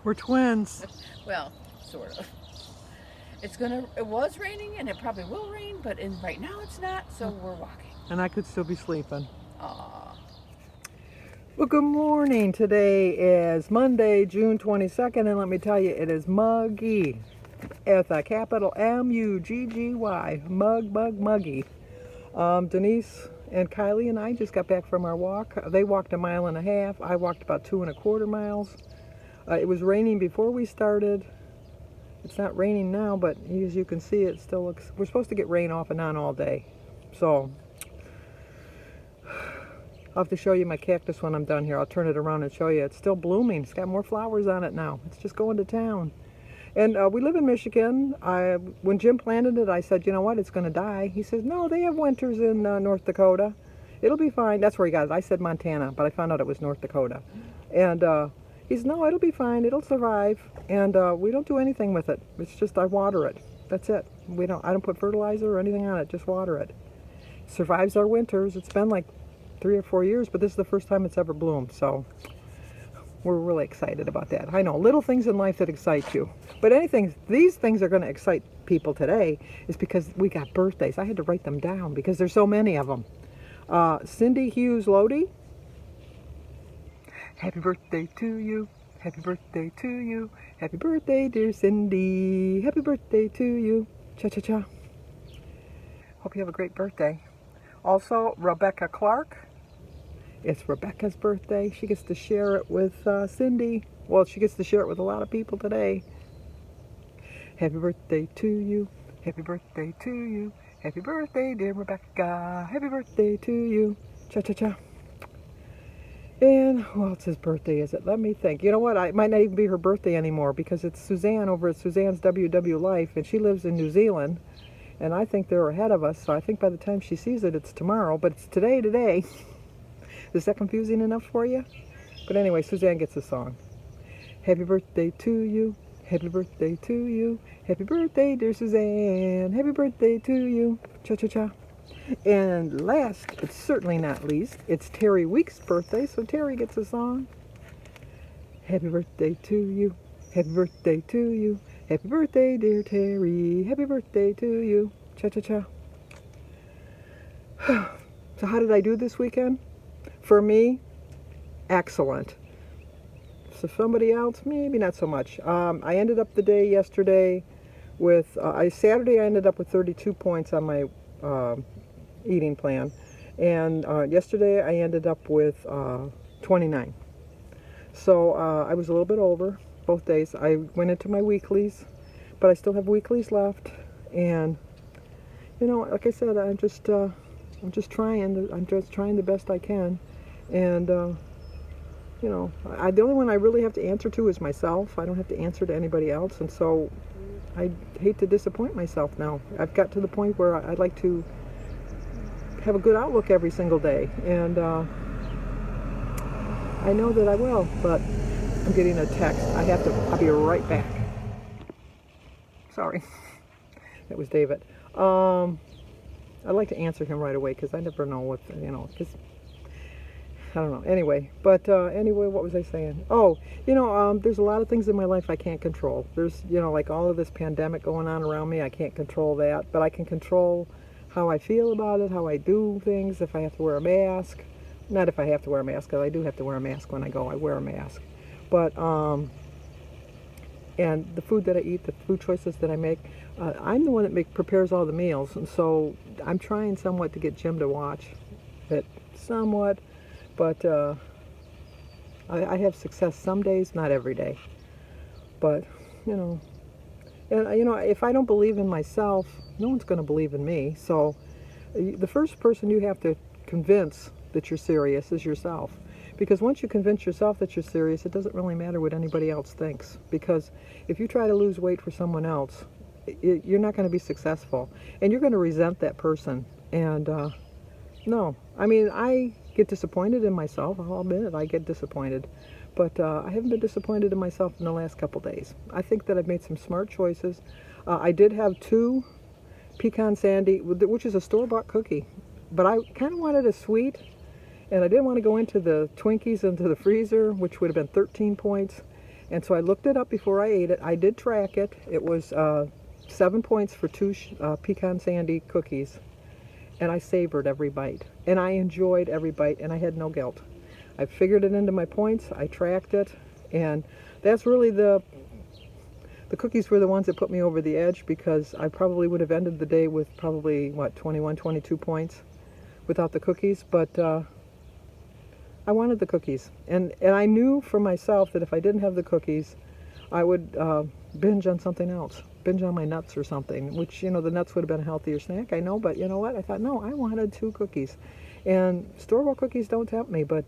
We're twins. Well, sort of. It was raining and it probably will rain, but right now it's not, so we're walking. And I could still be sleeping. Aw. Well, good morning. Today is Monday, June 22nd, and let me tell you, it is muggy. With a capital M-U-G-G-Y. Muggy. Denise and Kylie and I just got back from our walk. They walked 1.5 miles. I walked about 2.25 miles. It was raining before we started. It's not raining now, but as you can see, it still looks... We're supposed to get rain off and on all day. So, I'll have to show you my cactus when I'm done here. I'll turn it around and show you. It's still blooming. It's got more flowers on it now. It's just going to town. And we live in Michigan. When Jim planted it, I said, you know what, it's going to die. He says, no, they have winters in North Dakota. It'll be fine. That's where he got it. I said Montana, but I found out it was North Dakota. And he said, no, it'll be fine. It'll survive. And we don't do anything with it. It's just I water it. That's it. I don't put fertilizer or anything on it. Just water it. It survives our winters. It's been like 3 or 4 years, but this is the first time it's ever bloomed. So we're really excited about that. I know, little things in life that excite you. But these things are going to excite people today is because we got birthdays. I had to write them down because there's so many of them. Cindy Hughes Lodi. Happy birthday to you. Happy birthday to you. Happy birthday, dear Cindy. Happy birthday to you. Cha-cha-cha. Hope you have a great birthday. Also, Rebecca Clark. It's Rebecca's birthday. She gets to share it with Cindy. Well, she gets to share it with a lot of people today. Happy birthday to you. Happy birthday to you. Happy birthday, dear Rebecca. Happy birthday to you. Cha-cha-cha. And who else's birthday is it? Let me think. You know what? It might not even be her birthday anymore because it's Suzanne over at Suzanne's WW Life, and she lives in New Zealand. And I think they're ahead of us, so I think by the time she sees it, it's tomorrow. But it's today. Is that confusing enough for you? But anyway, Suzanne gets a song. Happy birthday to you. Happy birthday to you. Happy birthday, dear Suzanne. Happy birthday to you. Cha-cha-cha. And last, but certainly not least, it's Terry Weeks' birthday, so Terry gets a song. Happy birthday to you. Happy birthday to you. Happy birthday, dear Terry. Happy birthday to you. Cha-cha-cha. So how did I do this weekend? For me, excellent. So somebody else, maybe not so much. I ended up the day yesterday with, Saturday I ended up with 32 points on my eating plan. And yesterday I ended up with 29. So I was a little bit over both days. I went into my weeklies, but I still have weeklies left. And, you know, like I said, I'm just trying the best I can. And, you know, the only one I really have to answer to is myself. I don't have to answer to anybody else. And so I hate to disappoint myself now. I've got to the point where I'd like to have a good outlook every single day. And I know that I will, but I'm getting a text. I'll be right back. Sorry. That was David. I'd like to answer him right away because I never know what, you know, because I don't know. Anyway, what was I saying? Oh, you know, there's a lot of things in my life I can't control. There's, you know, like all of this pandemic going on around me. I can't control that, but I can control how I feel about it, how I do things, if I have to wear a mask. Not if I have to wear a mask, because I do have to wear a mask when I go. I wear a mask. But, and the food that I eat, the food choices that I make, I'm the one that prepares all the meals. And so I'm trying somewhat to get Jim to watch it somewhat. But I have success some days, not every day. But, you know, and, you know, if I don't believe in myself, no one's going to believe in me. So the first person you have to convince that you're serious is yourself. Because once you convince yourself that you're serious, it doesn't really matter what anybody else thinks. Because if you try to lose weight for someone else, you're not going to be successful. And you're going to resent that person. And no, I mean, I get disappointed in myself. I'll admit it, I get disappointed. But I haven't been disappointed in myself in the last couple days. I think that I've made some smart choices. I did have 2 pecan sandy, which is a store-bought cookie. But I kind of wanted a sweet, and I didn't want to go into the Twinkies into the freezer, which would have been 13 points. And so I looked it up before I ate it. I did track it. It was 7 points for two pecan sandy cookies. And I savored every bite. And I enjoyed every bite, and I had no guilt. I figured it into my points. I tracked it. And that's really the cookies were the ones that put me over the edge, because I probably would have ended the day with probably, what, 21, 22 points without the cookies. But I wanted the cookies. And I knew for myself that if I didn't have the cookies, I would binge on something else. Binge on my nuts or something, which, you know, the nuts would have been a healthier snack, I know, but you know what? I thought, no, I wanted 2 cookies. And store-bought cookies don't tempt me, but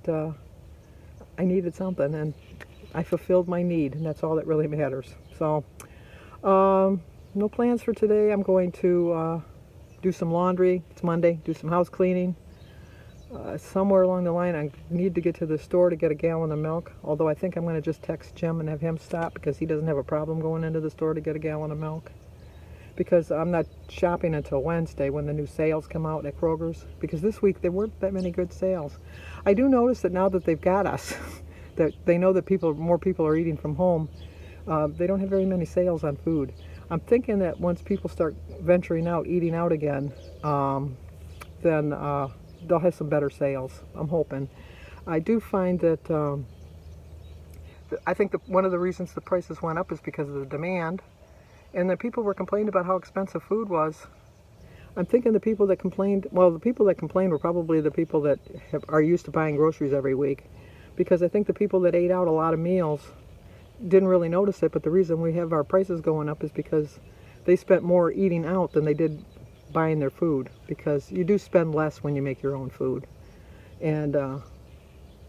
I needed something, and I fulfilled my need, and that's all that really matters. So, no plans for today. I'm going to do some laundry. It's Monday. Do some house cleaning. Somewhere along the line, I need to get to the store to get a gallon of milk, although I think I'm going to just text Jim and have him stop, because he doesn't have a problem going into the store to get a gallon of milk, because I'm not shopping until Wednesday when the new sales come out at Kroger's, because this week there weren't that many good sales. I do notice that now that they've got us, that they know that more people are eating from home, they don't have very many sales on food. I'm thinking that once people start venturing out, eating out again, then they'll have some better sales. I'm hoping. I do find that I think one of the reasons the prices went up is because of the demand, and that people were complaining about how expensive food was. I'm thinking the people that complained, well, the people that complained were probably the people that are used to buying groceries every week, because I think the people that ate out a lot of meals didn't really notice it, but the reason we have our prices going up is because they spent more eating out than they did buying their food, because you do spend less when you make your own food. And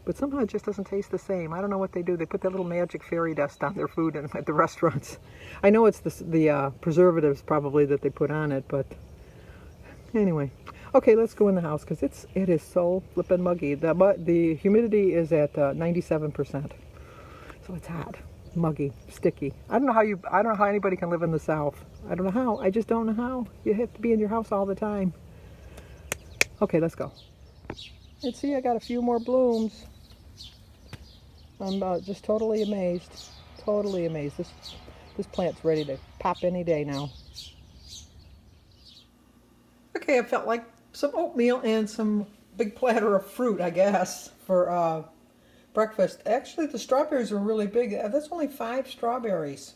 but somehow it just doesn't taste the same. I don't know what they do. They put that little magic fairy dust on their food at the restaurants. I know it's the preservatives probably that they put on it, but anyway. Okay, let's go in the house, because it is so flippin' muggy. The humidity is at 97%, so it's hot, muggy, sticky. I don't know how anybody can live in the South. I don't know how. I just don't know how. You have to be in your house all the time. Okay, let's go. And see, I got a few more blooms. I'm just totally amazed. Totally amazed. This plant's ready to pop any day now. Okay, I felt like some oatmeal and some big platter of fruit, I guess, for breakfast. Actually, the strawberries were really big. That's only 5 strawberries,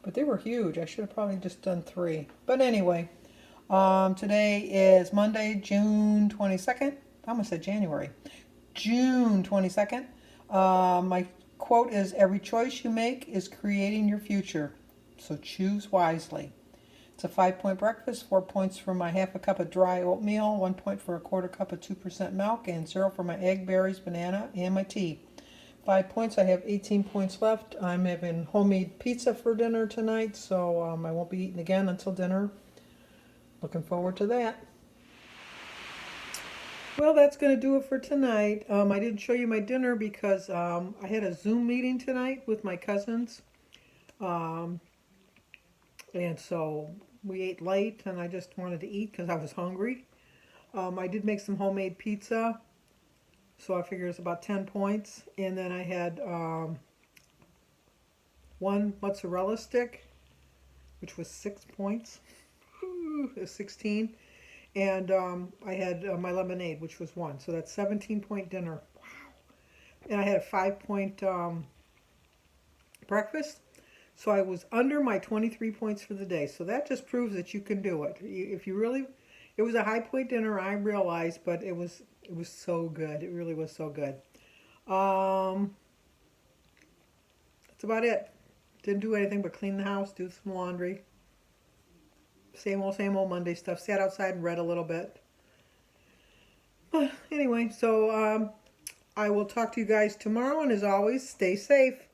but they were huge. I should have probably just done 3. But anyway, today is Monday, June 22nd. I almost said January. June 22nd. My quote is, every choice you make is creating your future, so choose wisely. It's a 5-point breakfast, 4 points for my half a cup of dry oatmeal, 1 point for a quarter cup of 2% milk, and 0 for my egg, berries, banana, and my tea. 5 points. I have 18 points left. I'm having homemade pizza for dinner tonight, so I won't be eating again until dinner. Looking forward to that. Well, that's going to do it for tonight. I didn't show you my dinner because I had a Zoom meeting tonight with my cousins. And so we ate late, and I just wanted to eat because I was hungry. I did make some homemade pizza, so I figure it's about 10 points. And then I had 1 mozzarella stick, which was 6 points. It was 16. And I had my lemonade, which was 1. So that's 17-point dinner. Wow. And I had a 5-point breakfast. So I was under my 23 points for the day. So that just proves that you can do it. If you really, it was a high point dinner, I realized, but it was so good. It really was so good. That's about it. Didn't do anything but clean the house, do some laundry. Same old Monday stuff. Sat outside and read a little bit. Anyway, so I will talk to you guys tomorrow, and as always, stay safe.